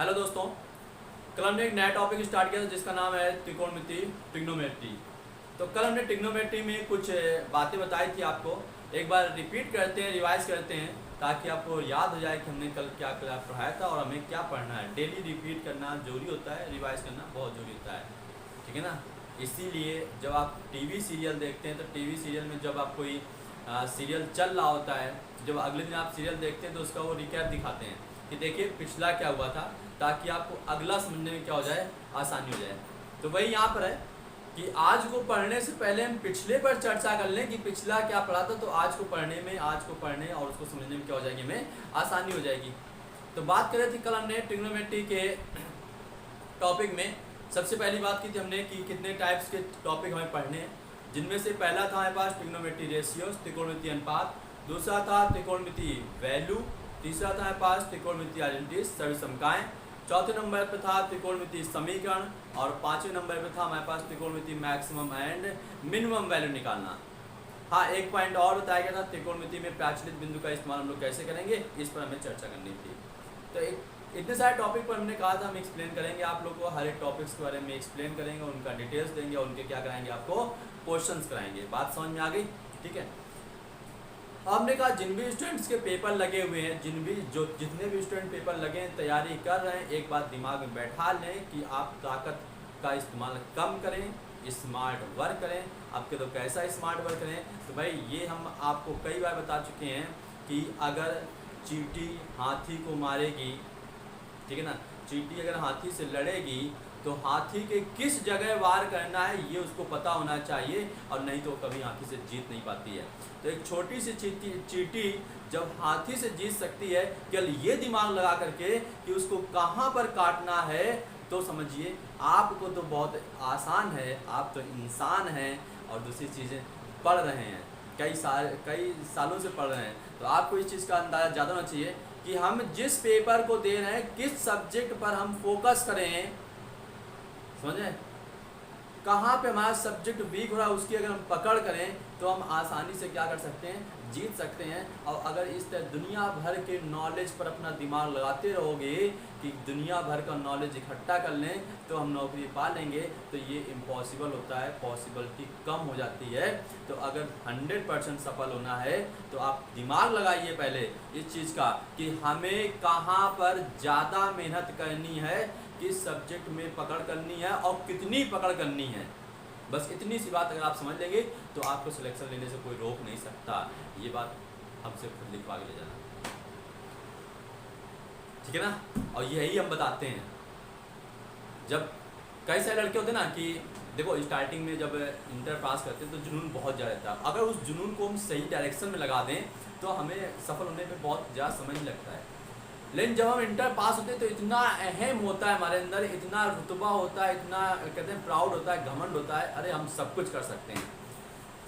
Hello दोस्तों, कल हमने एक नया टॉपिक स्टार्ट किया था जिसका नाम है त्रिकोणमिति ट्रिग्नोमेट्री। तो कल हमने ट्रिग्नोमेट्री में कुछ बातें बताई थी आपको। एक बार रिपीट करते हैं, रिवाइज करते हैं ताकि आपको याद हो जाए कि हमने कल क्या क्या पढ़ाया था और हमें क्या पढ़ना है। डेली रिपीट करना जरूरी होता है, रिवाइज करना बहुत ज़रूरी होता है, ठीक है ना। इसीलिए जब आप टीवी सीरियल देखते हैं तो टीवी सीरियल में जब आप कोई सीरियल चल रहा होता है, जब अगले दिन आप सीरियल देखते हैं तो उसका वो रिकैप दिखाते हैं कि देखिए पिछला क्या हुआ था, ताकि आपको अगला समझने में क्या हो जाए, आसानी हो जाए। तो वही यहाँ पर है कि आज को पढ़ने से पहले हम पिछले पर चर्चा कर लें कि पिछला क्या पढ़ा था, तो आज को पढ़ने और उसको समझने में क्या हो जाएगी, हमें आसानी हो जाएगी। तो बात करें थी कल हमने ट्रिग्नोमेट्री के टॉपिक में सबसे पहली बात की थी हमने कि कितने टाइप्स के टॉपिक हमें पढ़ने हैं, जिनमें से पहला था हमारे पास ट्रिग्नोमेट्री रेशियोज, त्रिकोणमितीय अनुपात। दूसरा था त्रिकोणमितीय वैल्यू। तीसरा था हमारे पास त्रिकोणमितीय आइडेंटिटीज, सविसमकाएं। चौथे नंबर पर था त्रिकोणमितीय समीकरण और पांचवें नंबर पर था हमारे पास त्रिकोणमितीय मैक्सिमम एंड मिनिमम वैल्यू निकालना। हाँ, एक पॉइंट और बताया गया था, त्रिकोणमिति में प्राचलित बिंदु का इस्तेमाल हम लोग कैसे करेंगे, इस पर हमें चर्चा करनी थी। तो इतने सारे टॉपिक पर हमने कहा था हम एक्सप्लेन करेंगे आप लोग को, हर एक टॉपिक्स के बारे में एक्सप्लेन करेंगे, उनका डिटेल्स देंगे और उनके क्या कराएंगे, आपको क्वेश्चंस कराएंगे। बात समझ में आ गई, ठीक है। हमने कहा जिन भी स्टूडेंट्स के पेपर लगे हुए हैं, जितने भी स्टूडेंट पेपर लगे हैं, तैयारी कर रहे हैं, एक बात दिमाग में बैठा लें कि आप ताकत का इस्तेमाल कम करें, स्मार्ट वर्क करें। आपके तो कैसा स्मार्ट वर्क करें, तो भाई ये हम आपको कई बार बता चुके हैं कि अगर चींटी हाथी को मारेगी, ठीक है ना, चींटी अगर हाथी से लड़ेगी तो हाथी के किस जगह वार करना है ये उसको पता होना चाहिए, और नहीं तो कभी हाथी से जीत नहीं पाती है। तो एक छोटी सी चींटी जब हाथी से जीत सकती है, केवल ये दिमाग लगा करके कि उसको कहाँ पर काटना है, तो समझिए आपको तो बहुत आसान है, आप तो इंसान हैं और दूसरी चीज़ें पढ़ रहे हैं, कई सालों से पढ़ रहे हैं, तो आपको इस चीज़ का अंदाज़ा ज़्यादा होना चाहिए कि हम जिस पेपर को दे रहे हैं किस सब्जेक्ट पर हम फोकस करें, समझे, कहाँ पे हमारा सब्जेक्ट वीक हो रहा है उसकी अगर हम पकड़ करें तो हम आसानी से क्या कर सकते हैं, जीत सकते हैं। और अगर इस तरह दुनिया भर के नॉलेज पर अपना दिमाग लगाते रहोगे कि दुनिया भर का नॉलेज इकट्ठा कर लें तो हम नौकरी पा लेंगे, तो ये इम्पॉसिबल होता है, पॉसिबिलिटी कम हो जाती है। तो अगर 100% सफल होना है तो आप दिमाग लगाइए पहले इस चीज़ का कि हमें कहाँ पर ज़्यादा मेहनत करनी है, किस सब्जेक्ट में पकड़ करनी है और कितनी पकड़ करनी है। बस इतनी सी बात अगर आप समझ लेंगे तो आपको सिलेक्शन लेने से कोई रोक नहीं सकता। ये बात हमसे खुद लिखवा के ले जाना, ठीक है ना। और यही हम बताते हैं, जब कई सारे लड़के होते हैं ना कि देखो स्टार्टिंग में जब इंटर पास करते हैं तो जुनून बहुत ज़्यादा रहता है, अगर उस जुनून को हम सही डायरेक्शन में लगा दें तो हमें सफल होने में बहुत ज़्यादा समय नहीं लगता है। लेकिन जब हम इंटर पास होते हैं तो इतना अहम होता है हमारे अंदर, इतना रुतबा होता है, इतना कहते हैं प्राउड होता है, घमंड होता है, अरे हम सब कुछ कर सकते हैं,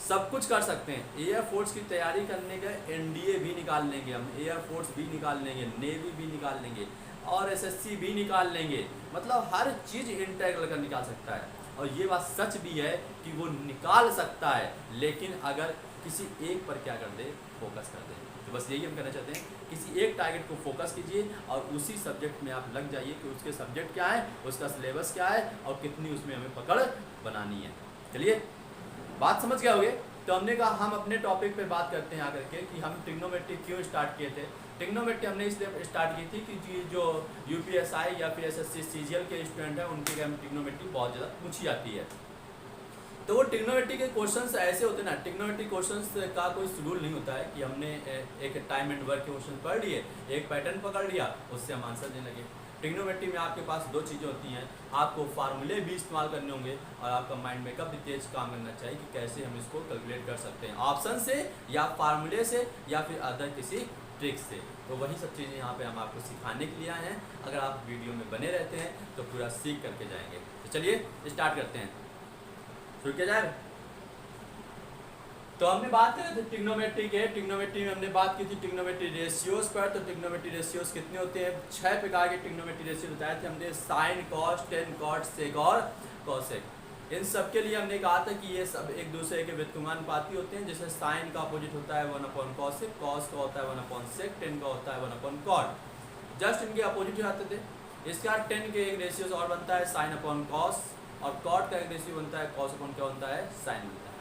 सब कुछ कर सकते हैं। एयरफोर्स की तैयारी करने के एनडीए भी निकाल लेंगे हम, एयरफोर्स भी निकाल लेंगे, नेवी भी निकाल लेंगे और एसएससी भी निकाल लेंगे, मतलब हर चीज़ इंटर कर निकाल सकता है। और ये बात सच भी है कि वो निकाल सकता है, लेकिन अगर किसी एक पर क्या कर दे, फोकस कर दे। तो बस यही हम कहना चाहते हैं, किसी एक टारगेट को फोकस कीजिए और उसी सब्जेक्ट में आप लग जाइए कि उसके सब्जेक्ट क्या है, उसका सिलेबस क्या है और कितनी उसमें हमें पकड़ बनानी है। चलिए बात समझ गए होंगे। तो हमने कहा हम अपने टॉपिक पे बात करते हैं आकर के कि हम ट्रिग्नोमेट्री क्यों स्टार्ट किए थे। ट्रिग्नोमेट्री हमने इसलिए स्टार्ट की थी कि जो यूपीएसआई या फिर एसएससी सीजीएल के स्टूडेंट हैं उनके लिए ट्रिग्नोमेट्री बहुत ज़्यादा पूछी जाती है। तो वो ट्रिग्नोमेट्री के क्वेश्चंस ऐसे होते हैं ना, ट्रिग्नोमेट्री क्वेश्चंस का कोई शेड्यूल नहीं होता है कि हमने एक टाइम एंड वर्क के क्वेश्चन पढ़ लिए, एक पैटर्न पकड़ लिया, उससे हम आंसर देने लगे। ट्रिग्नोमेट्री में आपके पास दो चीज़ें होती हैं, आपको फार्मूले भी इस्तेमाल करने होंगे और आपका माइंड मेकअप भी तेज काम करना चाहिए कि कैसे हम इसको कैलकुलेट कर सकते हैं, ऑप्शन से या फार्मूले से या फिर अदर किसी ट्रिक से। तो वही सब चीज़ें यहाँ पे हम आपको सिखाने के लिए आए हैं। अगर आप वीडियो में बने रहते हैं तो पूरा सीख करके जाएंगे। तो चलिए स्टार्ट करते हैं, शुरू किया जाए। तो हमने बात करी थी ट्रिग्नोमेट्री के, ट्रिग्नोमेट्री में हमने बात की थी ट्रिग्नोमेट्री रेशियोज पर। तो ट्रिग्नोमेट्री रेशियोज कितने होते हैं, 6 प्रकार के ट्रिग्नोमेट्री रेशियो बताए थे हमने, साइन, कॉस, टेन, कॉट, सेक और कॉसेक। इन सब के लिए हमने कहा था कि ये सब एक दूसरे के व्युत्क्रमानुपाती होते हैं। जैसे साइन का अपोजिट होता है 1/cos, कॉस का होता है 1/sec, टेन का होता है 1/cot। जस्ट इनके अपोजिट हो जाते थे। इसका टेन के एक रेशियो से और बनता है साइन अपॉन कॉस, और कॉट का एक रेशियो बनता है कॉस अपॉन क्या बनता है साइन बनता है।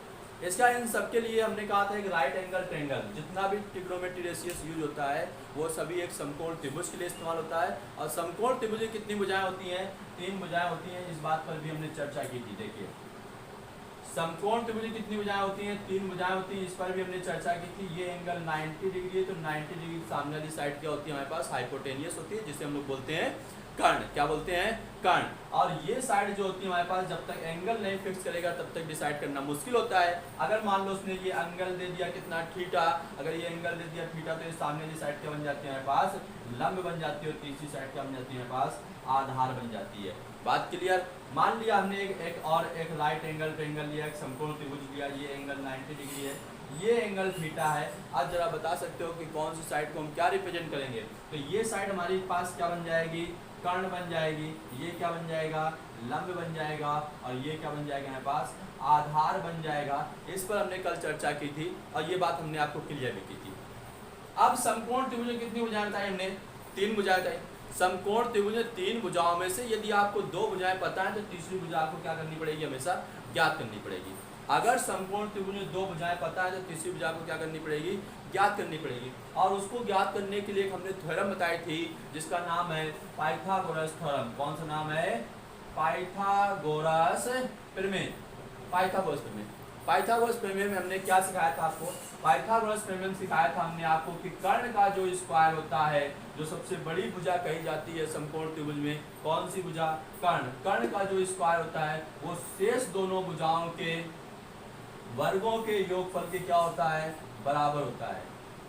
इसका इन सब के लिए हमने कहा था एक राइट एंगल ट्रायंगल, जितना भी ट्रिग्नोमेट्री रेशियोस यूज होता है वो सभी एक समकोण त्रिभुज के लिए इस्तेमाल होता है। और समकोण त्रिभुज की कितनी भुजाएं होती हैं, 3 भुजाएं होती हैं। इस बात पर भी हमने चर्चा की थी। देखिए समकोण त्रिभुज की कितनी भुजाएं होती हैं, 3 भुजाएं होती हैं। इस पर भी हमने चर्चा की थी। ये एंगल 90 डिग्री है, तो 90 डिग्री सामने वाली साइड क्या होती है हमारे पास हाइपोटेनियस होती है, जिसे हम लोग बोलते हैं कर्ण। क्या बोलते हैं कर्ण। और ये साइड जो होती है हमारे पास जब तक एंगल नहीं फिक्स करेगा तब तक डिसाइड करना मुश्किल होता है। अगर मान लो उसने ये एंगल दे दिया कितना थीटा, अगर ये एंगल दे दिया थीटा, तो ये सामने वाली साइड क्या बन जाती है हमारे पास लंब बन जाती है, और तीसरी साइड क्या बन जाती है हमारे पास आधार बन जाती है। बात क्लियर। मान लिया हमने एक राइट एंगल ट्रायंगल लिया, एक समकोण त्रिभुज लिया, ये एंगल 90 डिग्री है, ये एंगल थीटा है। अब जरा बता सकते हो कि कौन सी साइड को हम क्या रिप्रेजेंट करेंगे। तो ये साइड हमारे पास क्या बन जाएगी कर्ण बन जाएगी, ये क्या बन जाएगा लंब बन जाएगा, और ये क्या बन जाएगा हमारे पास आधार बन जाएगा। इस पर हमने कल चर्चा की थी और ये बात हमने आपको क्लियर भी की थी। अब समकोण त्रिभुज में कितनी भुजाएं बताई हमने, 3 भुजाएं बताई। समकोण त्रिभुज में 3 भुजाओं में से यदि आपको 2 भुजाएं पता है तो तीसरी भुजा आपको क्या करनी पड़ेगी, हमेशा ज्ञात करनी पड़ेगी। अगर समकोण त्रिभुज में 2 भुजाएं पता है तो तीसरी भुजा को क्या करनी पड़ेगी, ज्ञात करनी पड़ेगी। और उसको ज्ञात करने के लिए हमने थ्योरम बताई थी जिसका नाम है पाइथागोरस थ्योरम। कौन सा नाम है, पाइथागोरस प्रमेय। पाइथागोरस प्रमेय, पाइथागोरस प्रमेय में हमने क्या सिखाया था आपको, पाइथागोरस प्रमेय में सिखाया था हमने आपको कि कर्ण का जो स्क्वायर होता है, जो सबसे बड़ी भुजा कही जाती है समकोण त्रिभुज में, कौन सी भुजा, कर्ण। कर्ण का जो स्क्वायर होता है वो शेष दोनों भुजाओं के वर्गों के योगफल के क्या होता है, बराबर होता है।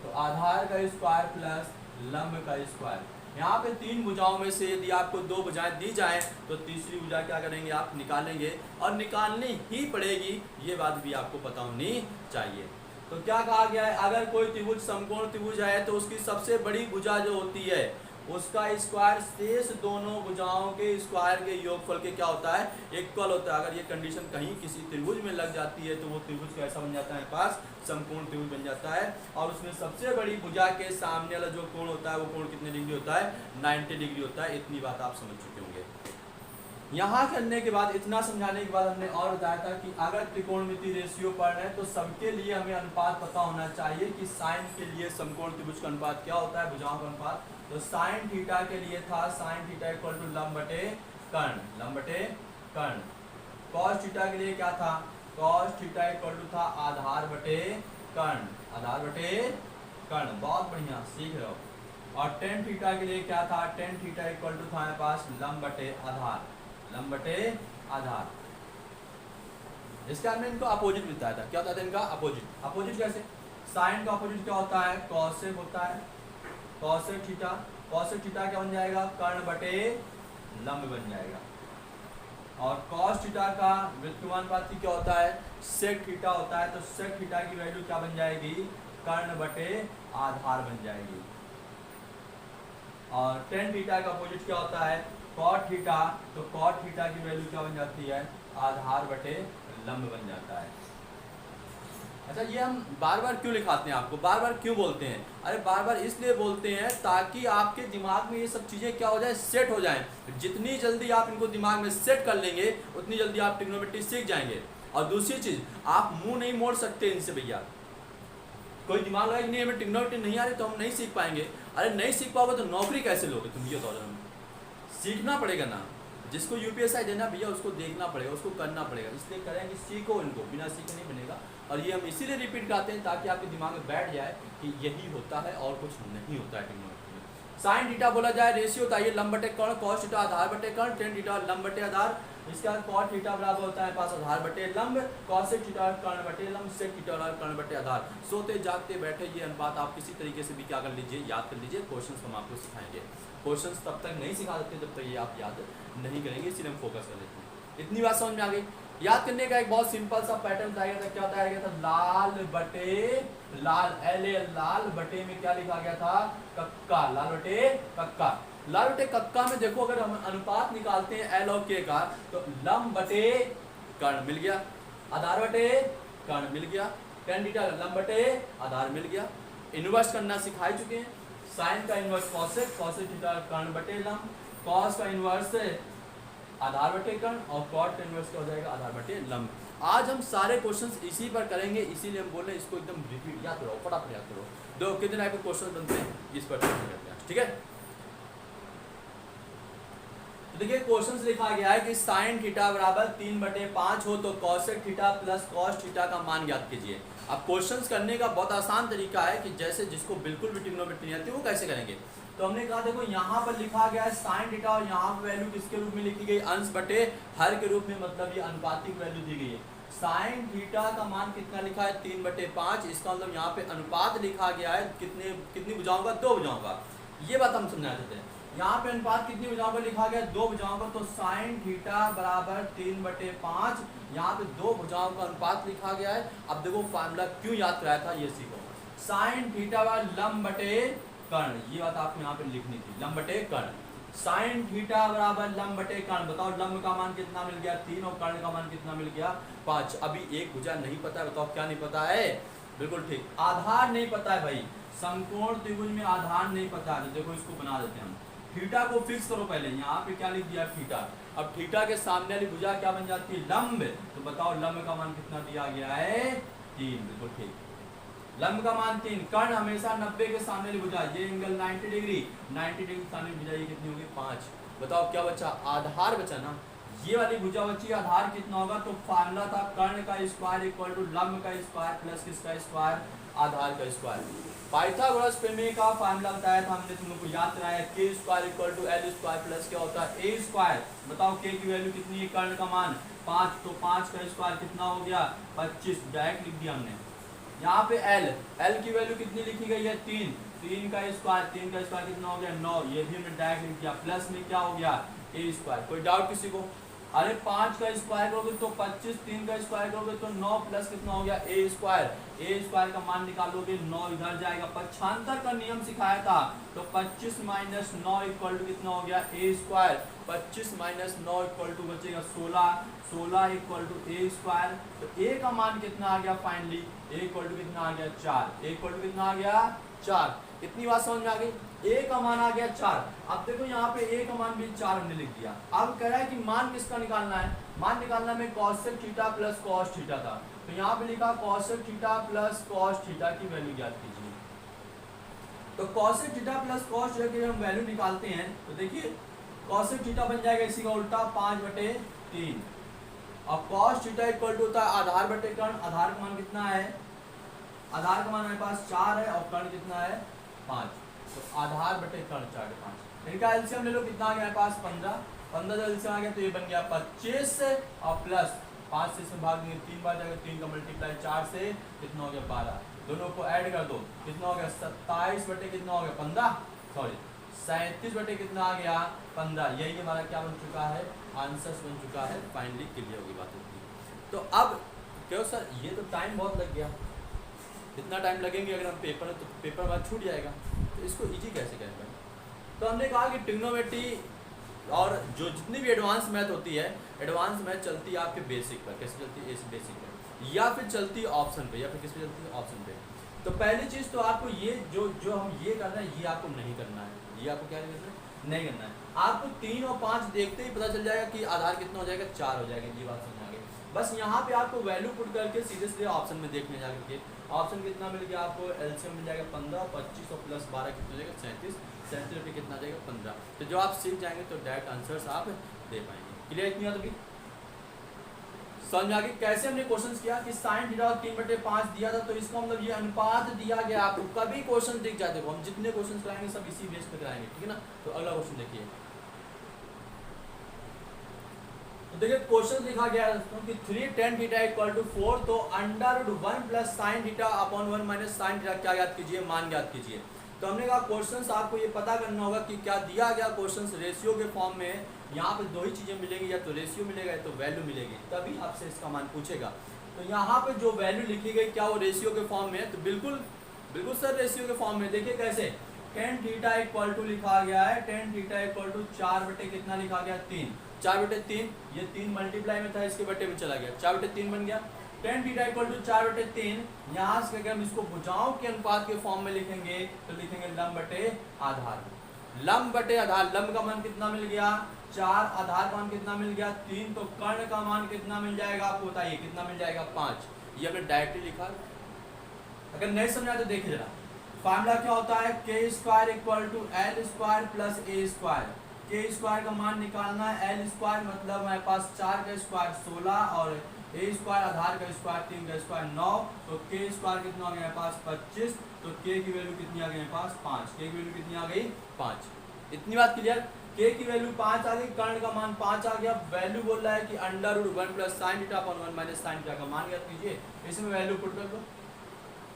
तो आधार का स्क्वायर प्लस लंब का स्क्वायर। यहाँ पे 3 भुजाओं में से यदि आपको 2 भुजाएं दी जाएं तो तीसरी भुजा क्या करेंगे, आप निकालेंगे, और निकालनी ही पड़ेगी, ये बात भी आपको पता होनी चाहिए। तो क्या कहा गया है, अगर कोई त्रिभुज समकोण त्रिभुज है तो उसकी सबसे बड़ी भुजा जो होती है उसका स्क्वायर शेष दोनों भुजाओं के स्क्वायर के योगफल के क्या होता है, इक्वल होता है। अगर ये कंडीशन कहीं किसी त्रिभुज में लग जाती है तो वो त्रिभुज कैसा बन जाता है पास, समकोण त्रिभुज बन जाता है। और उसमें सबसे बड़ी भुजा के सामने वाला जो कोण होता है वो कोण कितने डिग्री होता है, 90 डिग्री होता है। इतनी बात आप समझ चुके होंगे। यहाँ करने के बाद, इतना समझाने के बाद हमने और बताया था कि अगर त्रिकोणमिति रेशियो पढ़ रहे हैं तो सबके लिए हमें अनुपात पता होना चाहिए कि साइन के लिए समकोण त्रिभुज का अनुपात क्या होता है, भुजाओं का अनुपात। तो साइन थीटा के लिए था साइन थीटा इक्वल टू लंब बटे कर्ण, लंब बटे कर्ण। कॉस थीटा के लिए क्या था, कॉस थीटा इक्वल टू था आधार बटे कर्ण, आधार बटे कर्ण। बहुत बढ़िया, सीख रहे हो। और टेन थीटा के लिए क्या था, टेन थीटा इक्वल टू था हमारे पास लंब बटे आधार, लंब बटे आधार। इसका हमने इनको अपोजिट बताया था। क्या होता था इनका अपोजिट। अपोजिट कैसे, साइन का अपोजिट क्या होता है, कॉसेक होता है, कॉसेक थीटा। कॉसेक थीटा क्या बन जाएगा, कर्ण बटे लंब बन जाएगा। और कॉस थीटा का व्युत्क्रमानुपाती क्या होता है, सेक थीटा होता है। तो सेक थीटा की वैल्यू क्या बन जाएगी, कर्ण बटे आधार बन जाएगी। और टेन थीटा का अपोजिट क्या होता है, कॉट थीटा। तो कॉट थीटा की वैल्यू क्या बन जाती है, आधार बटे लंब बन जाता है। अच्छा, ये हम बार बार क्यों लिखाते हैं, आपको बार बार क्यों बोलते हैं, अरे बार बार इसलिए बोलते हैं ताकि आपके दिमाग में ये सब चीज़ें क्या हो जाए, सेट हो जाएं। जितनी जल्दी आप इनको दिमाग में सेट कर लेंगे उतनी जल्दी आप ट्रिग्नोमेट्री सीख जाएंगे। और दूसरी चीज़, आप मुंह नहीं मोड़ सकते इनसे भैया। कोई दिमाग लगा कि नहीं हमें ट्रिग्नोमेट्री नहीं आ रही तो हम नहीं सीख पाएंगे। अरे नहीं सीख पाओगे तो नौकरी कैसे लोगे तुम, ये तो सीखना पड़ेगा ना। जिसको यूपीएसआई देना भैया उसको देखना पड़ेगा, उसको करना पड़ेगा। इसलिए करेंगे, सीखो इनको, बिना सीखे नहीं बनेगा। और ये हम इसीलिए रिपीट करते हैं ताकि आपके दिमाग में बैठ जाए कि यही होता है और कुछ नहीं होता है ट्रिग्नोमेट्री में। साइन थीटा बोला जाए रेशियो होता है ये लंब बटे कर्ण, कॉस थीटा आधार बटे कर्ण, टेन थीटा लंब बटे आधार। इसके बाद कॉट थीटा बराबर होता है पास आधार बटे लंब, कॉसेक थीटा कर्ण बटे लंब, सेक थीटा कर्ण बटे आधार। सोते जागते बैठे ये अनुपात आप किसी तरीके से भी क्या कर लीजिए, याद कर लीजिए। क्वेश्चंस हम आपको सिखाएंगे। क्वेश्चंस तब तक नहीं सिखा सकते जब तक ये आप याद नहीं करेंगे, इसलिए हम फोकस कर लेते हैं। इतनी बात समझ में आ गई। याद करने का एक बहुत सिंपल सा पैटर्न बताया गया था। क्या बताया गया था, लाल बटे लाल, एल ए लाल बटे में क्या लिखा गया था, कक्का, लाल बटे कक्का। लाल बटे कक्का में देखो अगर हम अनुपात निकालते हैं एल और के का, तो लंब बटे कर्ण मिल गया, आधार बटे कर्ण मिल गया, टेन थीटा लंब बटे आधार मिल गया। इन्वर्स करना सिखा चुके हैं, साइन का इनवर्स कॉसेक, कॉसेक थीटा कर्ण बटे लंब, कॉस का इनवर्स आधार बटे कर्ण और कॉट का इनवर्स क्या हो जाएगा आधार बटे लंब। आज हम सारे क्वेश्चंस इसी पर करेंगे, इसीलिए हम बोल रहे हैं इसको एकदम रिपीट याद करो, फटाफट याद करो। दो कितने टाइप के क्वेश्चन बनते हैं इस पर करते हैं, ठीक है। तो देखिए क्वेश्चंस लिखा गया है कि साइन थीटा बराबर 3/5 हो तो cosec theta plus cos theta का मान ज्ञात कीजिए। अब क्वेश्चंस करने का बहुत आसान तरीका है कि जैसे जिसको बिल्कुल भी ट्रिग्नोमेट्री नहीं आती वो कैसे करेंगे। तो हमने कहा देखो यहाँ पर लिखा गया है साइन थीटा और यहाँ पर वैल्यू किसके रूप में लिखी गई, अंश बटे हर के रूप में, मतलब ये अनुपातिक वैल्यू दी गई है। साइन थीटा का मान कितना लिखा है 3/5, इसका मतलब यहाँ पे अनुपात लिखा गया है कितनी भुजाओं का, 2 भुजाओं का। ये बात हम समझना चाहते हैं। यहाँ पे अनुपात कितनी भुजाओं का लिखा गया, 2 भुजाओं का, तो साइन थीटा बराबर 3/5, यहाँ पे 2 भुजाओं का अनुपात लिखा गया है। अब देखो फार्मूला क्यों याद कराया था ये सीखो। साइन थीटा बराबर लंब बटे कर्ण, ये बात आपको यहाँ पे लिखनी थी, लंब बटे कर्ण। साइन थीटा बराबर लंब बटे कर्ण, बताओ लंब का मान कितना मिल गया 3 और कर्ण का मान कितना मिल गया 5। अभी एक भुजा नहीं पता है, बताओ क्या नहीं पता है, बिल्कुल ठीक, आधार नहीं पता है भाई, समकोण त्रिभुज में आधार नहीं पता है। तो देखो इसको बना देते हैं हम, थीटा को फिक्स करो पहले, यहाँ पे क्या लिख दिया थीटा। अब थीटा के सामने वाली भुजा क्या बन जाती है, लंब। तो बताओ लंब का मान कितना दिया गया है 3, बिल्कुल ठीक, लंब का मान 3। कर्ण हमेशा 90 के सामने वाली भुजा, ये एंगल 90 डिग्री, 90 डिग्री सामने भुजा ये कितनी होगी 5। बताओ क्या बचा, आधार बचा ना, ये वाली भुजा बची, आधार कितना होगा, तो फार्मूला था कर्ण का स्क्वायर इक्वल टू लंब का स्क्वायर प्लस किसका स्क्वायर, आधार का स्क्वायर। पाइथागोरस प्रमेय का फार्मूला बताया था हमने, तुम लोग को याद कराया, K square equal to L square plus क्या होता है ए स्क्वायर। बताओ के की वैल्यू कितनी है, कर्ण का मान 5, तो 5 का स्क्वायर कितना हो गया 25, डायरेक्ट लिख दिया हमने। यहाँ पे एल की वैल्यू कितनी लिखी गई है 3 का स्क्वायर, 3 का स्क्वायर कितना हो गया 9, ये भी हमने डायरेक्ट लिख दिया, प्लस में क्या हो गया ए स्क्वायर। कोई डाउट किसी को, अरे 5 का स्क्वायर करोगे तो 25, 3 का स्क्वायर करोगे तो 9 प्लस कितना हो गया ए स्क्वायर। ए स्क्वायर का मान निकालोगे 9 इधर जाएगा, पक्षांतर का नियम सिखाया था, तो 25 माइनस 9 इक्वल टू कितना हो गया ए स्क्वायर। 25 माइनस 9 इक्वल टू बचेगा 16, 16 इक्वल टू ए स्क्वायर। तो ए का मान कितना आ गया फाइनली, ए इक्वल टू कितना आ गया 4, ए इक्वल टू कितना आ गया 4। इतनी बात समझ में आ गई, ए का मान आ गया 4। अब देखो यहाँ पे ए का मान भी 4 हमने लिख दिया। अब कह रहा है कि मान किसका निकालना है, मान निकालना में cosec theta plus cos theta था, तो यहाँ पे लिखा cosec theta plus cos theta की वैल्यू ज्ञात कीजिए। तो cosec theta plus cos theta की हम वैल्यू निकालते हैं, तो देखिए कॉसेक थीटा बन जाएगा इसी का उल्टा 5/3, और कॉस थीटा इक्वल टू होता है आधार बटे कर्ण। आधार का मान कितना है, आधार का मान हमारे पास 4 है और कर्ण कितना है 5, तो आधार बटे कर्ण 4/5। इनका एलसीएम ले लो, कितना आ गया हमारे पास 15, 15 जब एलसीएम आ गया तो ये बन गया 25 और प्लस 5 से इसमें भाग देंगे 3 बार जाएगा, 3 का मल्टीप्लाई 4 से कितना हो गया 12, दोनों को ऐड कर दो कितना हो गया 27 बटे कितना हो गया 15, सॉरी 37 बटे कितना आ गया 15। यही हमारा क्या बन चुका है, आंसर बन चुका है, फाइनली क्लियर होगी बात होगी। तो अब क्यों सर ये तो टाइम बहुत लग गया, इतना टाइम लगेंगे अगर हम पेपर तो पेपर बाद छूट जाएगा, तो इसको इजी कैसे करेंगे। तो हमने कहा कि ट्रिग्नोमेट्री और जो जितनी भी एडवांस मैथ होती है, एडवांस मैथ चलती है आपके बेसिक पर, कैसे चलती है इस बेसिक पर, या फिर चलती है ऑप्शन पे, या फिर किस पे चलती है ऑप्शन पे। तो पहली चीज़ तो आपको ये जो हम ये कर रहे हैं ये आपको नहीं करना है, ये आपको क्या नहीं करना है। आपको 3 और 5 देखते ही पता चल जाएगा कि आधार कितना हो जाएगा 4 हो जाएगा, ये बात समझ आ गई। बस यहाँ पे आपको वैल्यू पुट करके सीधे सीधे ऑप्शन में देखने जा करके, ऑप्शन कितना मिल गया आपको, एलसीएम मिल जाएगा 15, 25 और प्लस 12 कितना हो जाएगा 37, 37 पे कितना जाएगा 15। तो जो आप सीख जाएंगे तो डायरेक्ट आंसर्स आप दे पाएंगे। क्लियर इतनी बात होगी, समझ में आ गई। कैसे हमने क्वेश्चन किया कि साइन थीटा 3/5 दिया था, तो इसका मतलब ये अनुपात दिया गया आपको, कभी क्वेश्चन दिख जाए, देखो हम जितने क्वेश्चन कराएंगे सब इसी बेस पे कराएंगे, ठीक है ना। तो अगला क्वेश्चन देखिए, तो देखिए क्वेश्चन लिखा गया है दोस्तों कि 3 tan थीटा इक्वल टू 4, तो √1 plus sine theta upon 1 minus sine theta क्या ज्ञात कीजिए, मान ज्ञात कीजिए। तो हमने कहा क्वेश्चंस आपको ये पता करना होगा कि क्या दिया गया क्वेश्चंस रेशियो के फॉर्म में, यहाँ पे 2 ही चीज़ें मिलेंगी, या तो रेशियो मिलेगा या तो वैल्यू मिलेगी, तभी आपसे इसका मान पूछेगा। तो यहाँ पे जो वैल्यू लिखी गई क्या वो रेशियो के फॉर्म में है, तो बिल्कुल सर रेशियो के फॉर्म में। देखिए कैसे, tan थीटा इक्वल टू लिखा गया है, tan थीटा इक्वल टू 4 बटे कितना लिखा गया 3, 4/3, ये 3 मल्टीप्लाई में था इसके बटे में चला गया, 4/3 बन गया। Tan theta equal to 4/3। यहाँ से अगर हम इसको भुजाओं के अनुपात के फॉर्म में लिखेंगे तो लिखेंगे लंब बटे आधार। लंब बटे आधार, लंब का मान कितना मिल गया 4, आधार का मान कितना मिल गया 3, तो कर्ण का मान कितना मिल जाएगा आपको बताइए, कितना मिल जाएगा 5। ये हमने डायरेक्टली लिखा। अगर नहीं समझा तो देखिए जरा, फार्मूला क्या होता है, K square equal to L square plus A square. K square का मान निकालना है, एल स्क्वायर मतलब हमारे पास 4 का स्क्वायर 16 और ए स्क्वायर आधार का स्क्वायर 3 का स्क्वायर 9, तो के स्क्वायर कितना आ गया हमारे पास 25, तो के की वैल्यू कितनी आ गई हमारे पास 5। के की वैल्यू कितनी आ गई 5। इतनी बात क्लियर। के की वैल्यू 5 आ गई, कर्ण का मान 5 आ गया। वैल्यू बोल रहा है कि √1 plus sine theta upon 1 minus sine theta का मान ज्ञात कीजिए। इसमें वैल्यू पुट कर दो,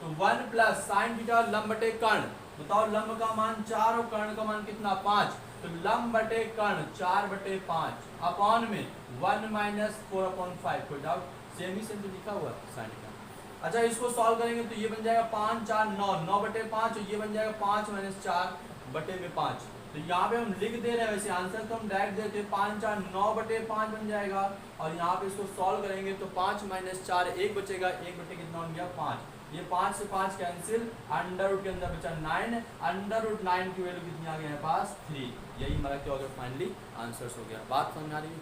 तो 1 प्लस साइन थीटा लंब बटे कर्ण। बताओ लंब का मान 4 और कर्ण का मान कितना 5, तो लंब बटे कर्ण 4/5 अपॉन में 1 माइनस 4/5। कोई डाउट, सेम ही सेम तो लिखा हुआ है साइन थीटा। अच्छा इसको सॉल्व करेंगे तो ये बन जाएगा 5 4 9, 9/5, और ये बन जाएगा 5 माइनस 4/5। तो यहाँ पे हम लिख दे रहे हैं, वैसे आंसर तो हम डायरेक्ट देते हैं 5 4 9/5 बन जाएगा। और यहाँ पे इसको सॉल्व करेंगे तो 5 माइनस 4 1 बचेगा, 1 बटे कितना हो गया 5। ये 5 से 5 कैंसिल, अंडर रूट के अंदर बचा 9, अंडर रूट 9 की वैल्यू कितनी आ गई है पास 3। यही हमारा क्या हो गया फाइनली आंसर्स हो गया। बात समझ आ रही है।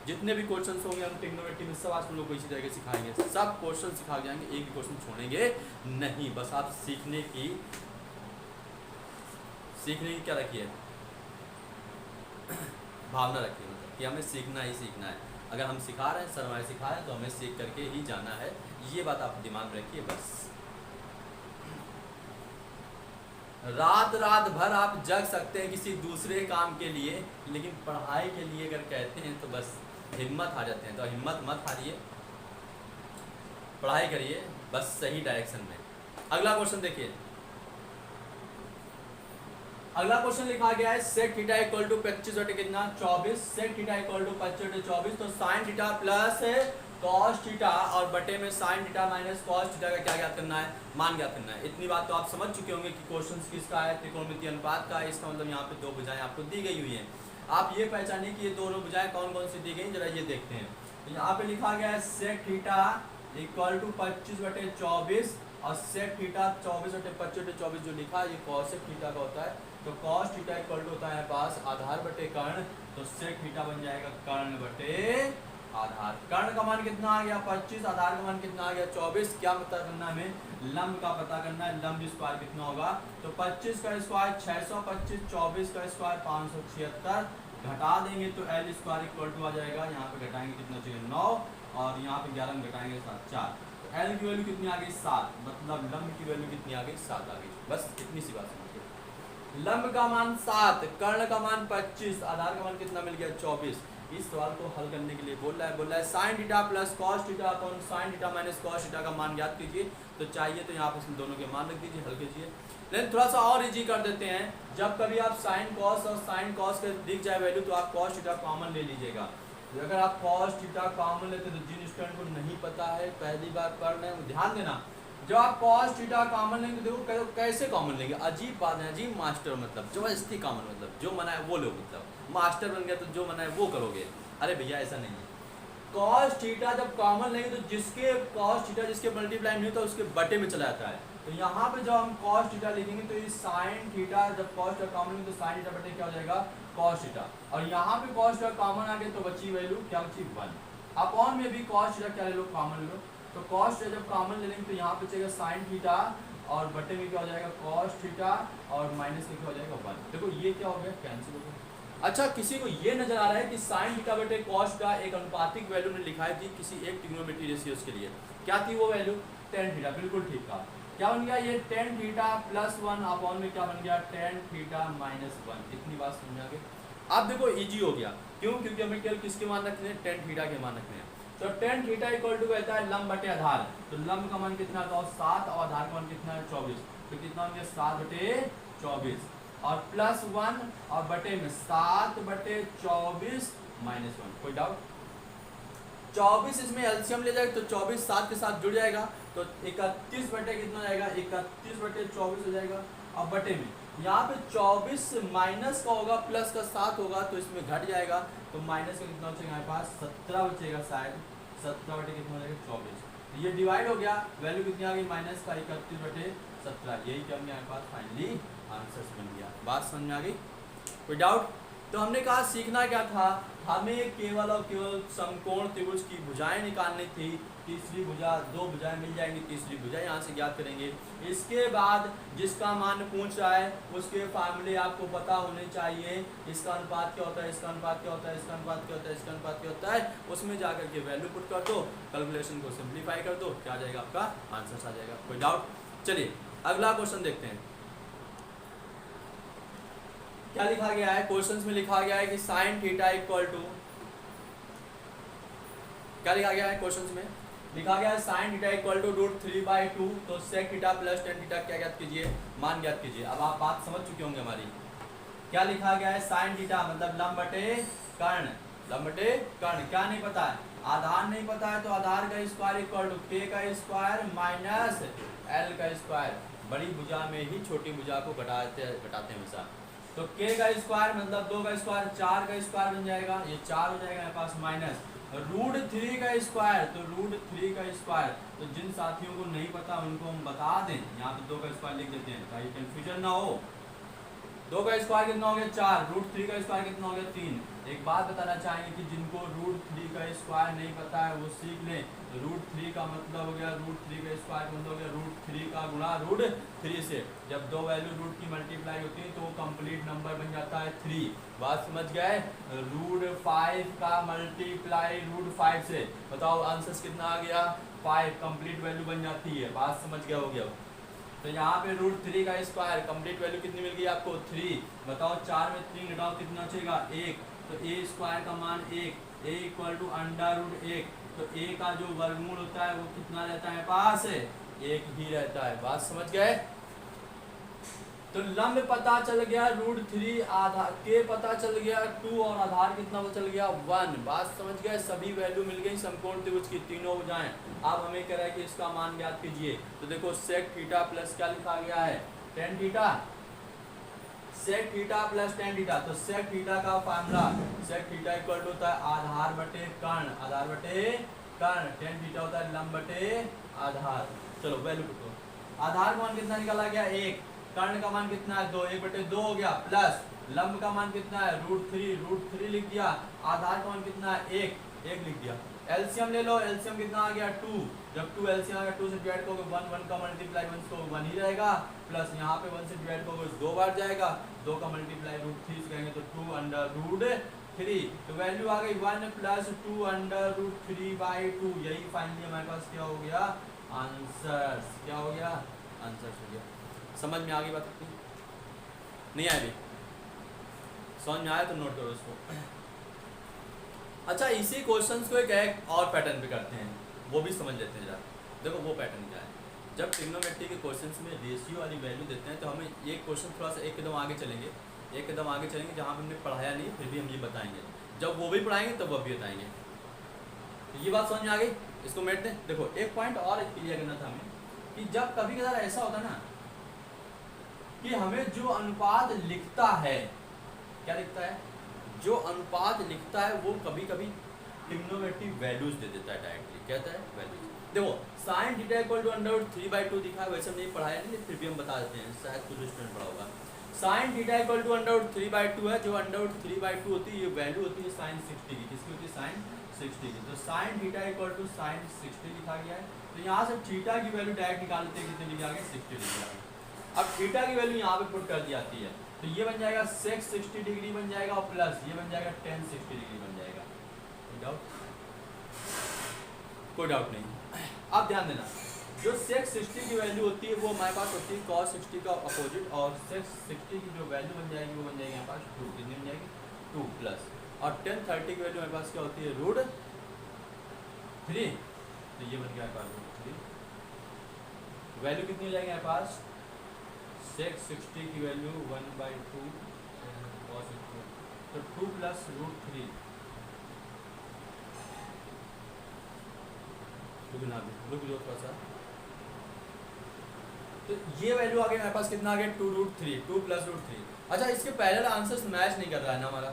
जितने भी क्वेश्चंस होंगे हम ट्रिग्नोमेट्री में सब आज हम लोग को इसी तरह के सिखाएंगे, सब क्वेश्चन सिखा जाएंगे, एक भी क्वेश्चन छोड़ेंगे नहीं। बस आप सीखने की क्या रखिए भावना रखिए, मतलब कि हमें सीखना ही सीखना है। अगर हम सिखा रहे हैं, सर हमारे सिखा रहे हैं, तो हमें सीख करके ही जाना है। ये बात आप दिमाग में रखिए बस। रात रात भर आप जग सकते हैं किसी दूसरे काम के लिए, लेकिन पढ़ाई के लिए अगर कहते हैं तो बस हिम्मत हार जाते हैं। तो हिम्मत मत हारिए, पढ़ाई करिए बस सही डायरेक्शन में। अगला क्वेश्चन देखिए, अगला क्वेश्चन लिखा गया है सेक थीटा इक्वल टू 25 बटे कितना 24। सेक थीटा इक्वल टू 25 बटे 24, तो sine theta plus cos theta और बटे में sine theta minus cos theta का क्या ज्ञात करना है, मान ज्ञात करना है। इतनी बात तो आप समझ चुके होंगे कि क्वेश्चन किसका है, त्रिकोणमितीय अनुपात का है। इसका मतलब यहाँ पे दो भुजाएं आपको दी गई हुई हैं। आप ये पहचानिए कि ये दोनों भुजाएं कौन कौन सी दी गई, जरा ये देखते हैं। तो यहाँ पे लिखा गया है सेक थीटा इक्वल टू 25 बटे 24 और सेक थीटा 24 बटे 25 बटे 24 जो लिखा है ये कॉसेक थीटा का होता है। तो कॉस थीटा इक्वल टू होता है पास आधार बटे कर्ण, तो सेक थीटा बन जाएगा कर्ण बटे आधार। कर्ण का मान कितना आ गया 25, आधार का मान कितना आ गया 24। क्या पता करना है हमें, लंब का पता करना है। लंब स्क्वायर कितना होगा, तो 25 का स्क्वायर 625, 24 का स्क्वायर 576, घटा देंगे तो एल स्क्वायर इक्वल टू आ जाएगा। यहाँ पे घटाएंगे कितना चाहिए 9, और यहाँ पे 11 में घटाएंगे 7 4, तो एल की वैल्यू कितनी आ गई 7, मतलब लंब की वैल्यू कितनी आ गई 7 आ गई। बस इतनी सी बात समझिए, लंब का मान 7, कर्ण का मान 25, आधार का मान कितना मिल गया 24। इस सवाल को हल करने के लिए बोल रहा है sine theta plus cos theta upon sine theta minus cos theta का मान ज्ञात कीजिए। तो चाहिए तो यहाँ पर दोनों के मान रख दीजिए, हल कीजिए। लेकिन थोड़ा सा और इजी कर देते हैं, जब कभी आप साइन कॉस और साइन कॉस के दिख जाए वैल्यू तो आप कॉस थीटा कॉमन ले लीजिएगा। अगर आप कॉस थीटा कॉमन लेते तो जिन स्टूडेंट को नहीं पता है पहली बार पढ़ रहे हैं ध्यान देना, जब आप कॉस थीटा कॉमन लेंगे तो देखो कैसे कॉमन लेंगे, अजीब बात है। अजीब मास्टर मतलब जबरदस्ती कॉमन, मतलब जो मना है वो लो, मतलब मास्टर बन गया तो जो मना है वो करोगे। अरे भैया ऐसा नहीं है। कॉस थीटा जब कॉमन लेंगे तो जिसके कॉस थीटा जिसके मल्टीप्लाई नहीं होता उसके बटे में चला जाता है। तो यहाँ पे जब हम कॉस थीटा लिखेंगे तो ये साइन थीटा, जब कॉस थीटा कॉमन लेंगे तो साइन थीटा बटे क्या हो जाएगा कॉस थीटा, और यहाँ पे कॉस थीटा कॉमन आ गया तो बची वैल्यू क्या बची 1। अपॉन में भी कॉस थीटा क्या ले लो कॉमन ले लो, तो कॉस थीटा जब कॉमन ले लेंगे तो यहाँ पे बचेगा साइन थीटा और बटे में क्या हो जाएगा कॉस थीटा और माइनस में क्या हो जाएगा 1। देखो ये क्या हो गया कैंसिल हो गया। अच्छा किसी को ये नजर आ रहा है कि साइन थीटा बटे कॉस का एक अनुपातिक वैल्यू ने लिखाई थी किसी एक ट्रिग्नोमेट्री रेशियोज के लिए, क्या थी वो वैल्यू tan थीटा, बिल्कुल ठीक था। क्या बन गया ये tan थीटा प्लस 1 अपॉन में क्या बन गया tan थीटा माइनस 1। इतनी बात समझ आ गई। अब देखो इजी हो गया, क्यों, क्योंकि हमें केवल किसके मान रखने हैं tan थीटा के मान रखने हैं। तो tan थीटा इक्वल टू कहता है लंब बटे आधार, तो लंब का मान कितना था 7 और आधार का मान कितना है 24, तो कितना हो गया 7 बटे 24 और प्लस 1 और बटे में 7 बटे 24 माइनस 1। कोई डाउट, 24 इसमें एलसीएम ले जाएगा तो 24 7 के साथ जुड़ जाएगा तो 31 बटे कितना हो जाएगा 31 बटे 24 हो जाएगा। अब बटे में यहाँ पे 24 माइनस का होगा प्लस का 7 होगा तो इसमें घट जाएगा, तो माइनस का कितना बचेगा हमारे पास 17 बचेगा शायद, 17 बटे कितना हो जाएगा 24। ये डिवाइड हो गया, वैल्यू कितनी आ गई माइनस का 31/17। यही क्या हमारे पास फाइनली आंसर बन गया। बात समझ में आ गई? कोई डाउट? तो हमने कहा सीखना क्या था, हमें केवल और केवल समकोण त्रिभुज की भुजाएं निकालनी थी। तीसरी भुजा, दो भुजाएं मिल जाएंगी, तीसरी भुजा यहाँ से ज्ञात करेंगे। इसके बाद जिसका मान पूछ रहा है उसके फार्मूले आपको पता होने चाहिए। इसका अनुपात क्या होता है, इसका अनुपात क्या होता है, इसका अनुपात क्या होता है, इसका अनुपात क्या होता है, उसमें जाकर के वैल्यू पुट कर दो, कैलकुलेशन को सिंप्लीफाई कर दो, क्या आ जाएगा आपका आंसर आ जाएगा। कोई डाउट? चलिए अगला क्वेश्चन देखते हैं। क्या लिखा गया है क्वेश्चंस में? लिखा गया है कि साइन थीटा इक्वल टू, क्या लिखा गया है क्वेश्चंस में? लिखा गया है साइन थीटा इक्वल टू √3/2। तो sec theta plus tan theta क्या ज्ञात कीजिए, मान ज्ञात कीजिए। अब आप बात समझ चुके होंगे हमारी। क्या लिखा गया है? साइन थीटा मतलब लंब बटे कर्ण, लंब बटे कर्ण। क्या नहीं पता है? आधार नहीं पता है, तो आधार का स्क्वायर इक्वल टू के का स्क्वायर माइनस एल का स्क्वायर। बड़ी भुजा में ही छोटी भुजा को घटाते हैं हमेशा। तो k का स्क्वायर मतलब 2 का स्क्वायर 4 का स्क्वायर बन जाएगा, ये 4 हो जाएगा मेरे पास माइनस √3 का स्क्वायर। तो √3 का स्क्वायर, तो जिन साथियों को नहीं पता उनको हम बता दें, यहाँ पे 2 का स्क्वायर लिख देते हैं ताकि कंफ्यूजन ना हो। 2 का स्क्वायर कितना हो गया 4, √3 का स्क्वायर कितना हो गया 3। एक बात बताना चाहेंगे कि जिनको √3 का स्क्वायर नहीं पता है वो सीख लें। √3 का मतलब हो गया, √3 का स्क्वायर का मतलब हो गया √3 का गुणा √3 से। जब दो वैल्यू रूट की मल्टीप्लाई होती है तो वो कंप्लीट नंबर बन जाता है 3। बात समझ गए? √5 का मल्टीप्लाई √5 से, बताओ आंसर कितना आ गया 5, कंप्लीट वैल्यू बन जाती है। बात समझ गया हो गया? तो यहाँ पे √3 का स्क्वायर कंप्लीट वैल्यू कितनी मिल गई आपको 3। बताओ 4 में 3 घटाओ कितना बचेगा 1। तो a स्क्वायर का मान 1, a इक्वल टू √1। तो a का जो वर्गमूल होता है वो कितना रहता है पास, 1 ही रहता है। बात समझ गए? तो लंब पता चल गया √3, आधार के पता चल गया 2 और आधार कितना चल गया 1। बात समझ गए? सभी वैल्यू मिल गई समकोण त्रिभुज की, तीनों हो जाएं। अब हमें कह रहा है कि इसका मान ज्ञात कीजिए। तो देखो सेक थीटा प्लस क्या लिखा गया है tan theta, sec theta plus tan theta. तो सेक थीटा का formula, sec theta equal to होता है आधार बटे कर्ण, आधार बटे कर्ण। टेन थीटा होता है लंब बटे आधार। चलो वैल्यू पुटो। आधार का मान कितना निकाला गया 1, कर्ण का मान कितना है 2, 1/2 हो गया, प्लस लंब का मान कितना है √3 लिख दिया। आधार का मान कितना है 1 लिख दिया। एलसीएम ले लो, एलसीएम कितना आ गया 2। जब 2 एलसीएम आ गया 2 से डिवाइड करोगे 1 का मल्टीप्लाई 1 तो 1 ही रहेगा, प्लस यहाँ पे 1 से डिवाइड करोगे 2 बार जाएगा, 2 का मल्टीप्लाई √3 से करेंगे तो 2√3। तो वैल्यू आ गई 1 + 2√3/2। यही फाइनली हमारे पास क्या हो गया आंसर। क्या हो गया आंसर हो गया। समझ में आ गई बात? नहीं आया भी? समझ में आया तो नोट करो इसको। अच्छा इसी क्वेश्चंस को एक और पैटर्न पे करते हैं, वो भी समझ लेते हैं जरा। देखो वो पैटर्न क्या है, जब ट्रिग्नोमेट्री के क्वेश्चंस में रेशियो वाली वैल्यू देते हैं तो हमें ये क्वेश्चन थोड़ा सा एक कदम आगे चलेंगे, एक कदम आगे चलेंगे जहाँ हमने पढ़ाया नहीं फिर भी हम ये बताएंगे। जब वो भी पढ़ाएंगे तब वो भी बताएंगे। तो ये बात समझ में आ गई? इसको मेट दें। देखो एक पॉइंट और क्लियर करना था हमें कि जब कभी कभार ऐसा होता ना कि हमें जो अनुपात लिखता है, क्या लिखता है, जो अनुपात लिखता है वो कभी कभी ट्रिग्नोमेट्री वैल्यूज दे देता है डायरेक्टली। कहता है वैल्यूज। देखो साइन थीटा इक्वल टू √3/2 दिखा है, वैसे नहीं पढ़ाया नहीं फिर भी हम बता देते हैं, शायद कुछ स्टूडेंट पढ़ा होगा। साइन थीटा इक्वल टू √3/2 है, जो √3/2 होती है ये वैल्यू होती है साइन 60 की। किसकी होती है साइन 60 की। तो sine theta equal to sine 60 लिखा गया है। तो यहाँ से थीटा की वैल्यू डायरेक्ट निकालते हैं, कितने लिखा गया 60 लिखा गया। अब थीटा की वैल्यू यहाँ पे पुट कर दी जाती है, तो ये बन जाएगा सेक 60 डिग्री बन जाएगा और प्लस ये बन जाएगा टेन 60 डिग्री बन जाएगा। कोई डाउट? कोई डाउट नहीं। अब ध्यान देना जो सेक 60 की वैल्यू होती है वो हमारे पास होती है cos 60 का अपोजिट, और सेक 60 की जो वैल्यू बन जाएगी वो बन जाएगी हमारे पास 2। कितनी बन जाएगी 2 प्लस, और टेन 30 की वैल्यू हमारे पास क्या होती है √3। तो ये बन गया हमारे पास √3। वैल्यू कितनी हो जाएगी हमारे पास सेक 60 की वैल्यू 1/2 cos 60, तो 2 + √3। रुक जाओ थोड़ा सा। तो ये वैल्यू आ गई हमारे पास कितना आ गया 2√3, 2 + √3। अच्छा इसके पहले आंसर मैच नहीं कर रहा है ना हमारा,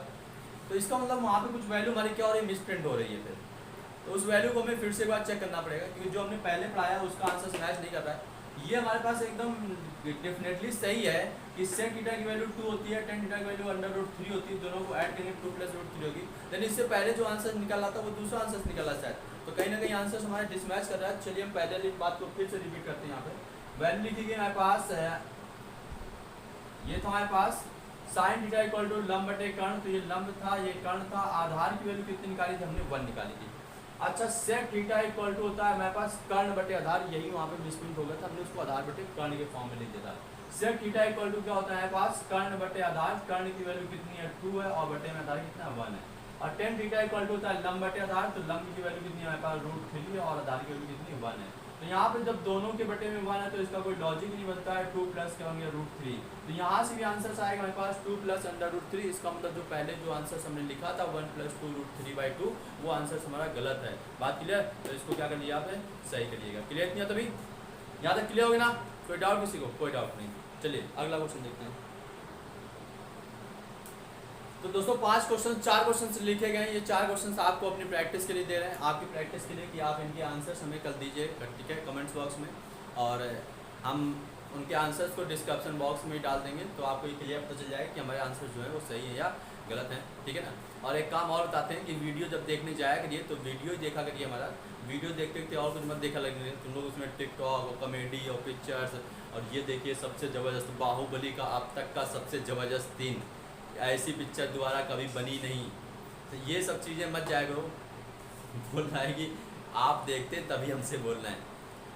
तो इसका मतलब वहाँ पे कुछ वैल्यू हमारी क्या हो रही है मिसप्रिंट हो रही है फिर। तो उस वैल्यू को हमें फिर से एक बार चेक करना पड़ेगा, क्योंकि जो हमने पहले पढ़ाया उसका आंसर मैच नहीं कर रहा है। ये हमारे पास एकदम डेफिनेटली सही है कि सेक थीटा की वैल्यू 2 होती है, टेन थीटा की वैल्यू √3 होती है, दोनों को ऐड करेंगे 2 + √3 होगी। लेकिन इससे पहले जो आंसर निकाला था वो दूसरा आंसर निकाला शायद, तो कहीं ना कहीं आंसर हमारे डिसमैच कर रहा है। चलिए हम पहले इस बात को फिर से रिपीट करते हैं। यहाँ पे वैल्यू लिखी गई हमारे पास ये था हमारे पास साइन थीटा इक्वल टू लंब बटे कर्ण, तो ये लंब था, ये कर्ण था। आधार की वैल्यू कितनी निकाली थी हमने? 1 निकाली थी। अच्छा, सेक थीटा इक्वल टू होता है हमारे पास कर्ण बटे आधार, यही वहाँ पे मिसप्रिंट हो गया था, हमने उसको आधार बटे कर्ण के फॉर्म में लिख दिया था। सेक थीटा इक्वल टू क्या होता है हमारे पास? कर्ण बटे आधार, कर्ण की वैल्यू कितनी है? 2 है, और बटे में आधार कितना है? 1 है। और टेन थीटा इक्वल टू होता है लंब बटे आधार, तो लंब की वैल्यू कितनी है हमारे पास? √3 है, और आधार की वैल्यू कितनी है? 1 है। तो यहाँ पे जब दोनों के बटे में 1 है तो इसका कोई लॉजिक नहीं बनता है, 2 प्लस क्या होंगे? √3। तो यहाँ से भी आंसर आएगा हमारे पास 2 + √3। इसका मतलब जो पहले जो आंसर हमने लिखा था 1 + 2 √3/2, वो आंसर हमारा गलत है। बात क्लियर? तो इसको क्या करिए आप सही करिएगा। क्लियर नहीं है? तभी यहाँ तक क्लियर होगी ना? कोई डाउट किसी को? कोई डाउट नहीं। चलिए अगला क्वेश्चन देखते हैं। तो दोस्तों 4 क्वेश्चन लिखे गए हैं। ये 4 क्वेश्चन आपको अपनी प्रैक्टिस के लिए दे रहे हैं, आपकी प्रैक्टिस के लिए कि आप इनके आंसर्स हमें कल दीजिए, ठीक है, कमेंट्स बॉक्स में, और हम उनके आंसर्स को डिस्क्रिप्शन बॉक्स में डाल देंगे, तो आपको ये क्लियर पता चल जाएगा कि हमारे आंसर जो है वो सही है या गलत है, ठीक है ना। और एक काम और बताते हैं कि वीडियो जब देखने जाया करिए तो वीडियो ही देखा करिए। हमारा वीडियो देखते देखते और कुछ मत देखा लगे तुम लोग, उसमें टिकटॉक और कॉमेडी और पिक्चर्स, और ये देखिए सबसे ज़बरदस्त बाहुबली का अब तक का सबसे ज़बरदस्त सीन, ऐसी पिक्चर दोबारा कभी बनी नहीं। तो ये सब चीज़ें मत जाया करो। बोलना है कि आप देखते तभी हमसे बोलना है।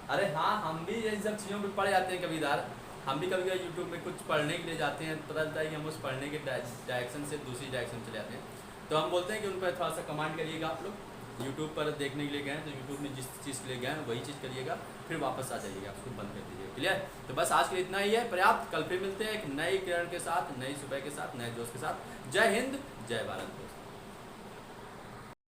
अरे हाँ, हम भी इन सब चीज़ों पे पढ़ जाते हैं कभी-कभार। हम भी कभी कभी यूट्यूब में कुछ पढ़ने के लिए जाते हैं, पता चलता है कि हम उस पढ़ने के डायरेक्शन से दूसरी डायरेक्शन चले जाते हैं। तो हम बोलते हैं कि उन पर थोड़ा सा कमांड करिएगा। आप लोग यूट्यूब पर देखने के लिए गए तो यूट्यूब में जिस चीज़ के लिए गए वही चीज़ करिएगा, फिर वापस आ जाइएगा, उसको बंद कर दीजिएगा। क्लियर? तो बस आज के लिए इतना ही है, पर्याप्त। कल फिर मिलते हैं एक नई किरण के साथ, नई सुबह के साथ, नए जोश के साथ। जय हिंद, जय भारत।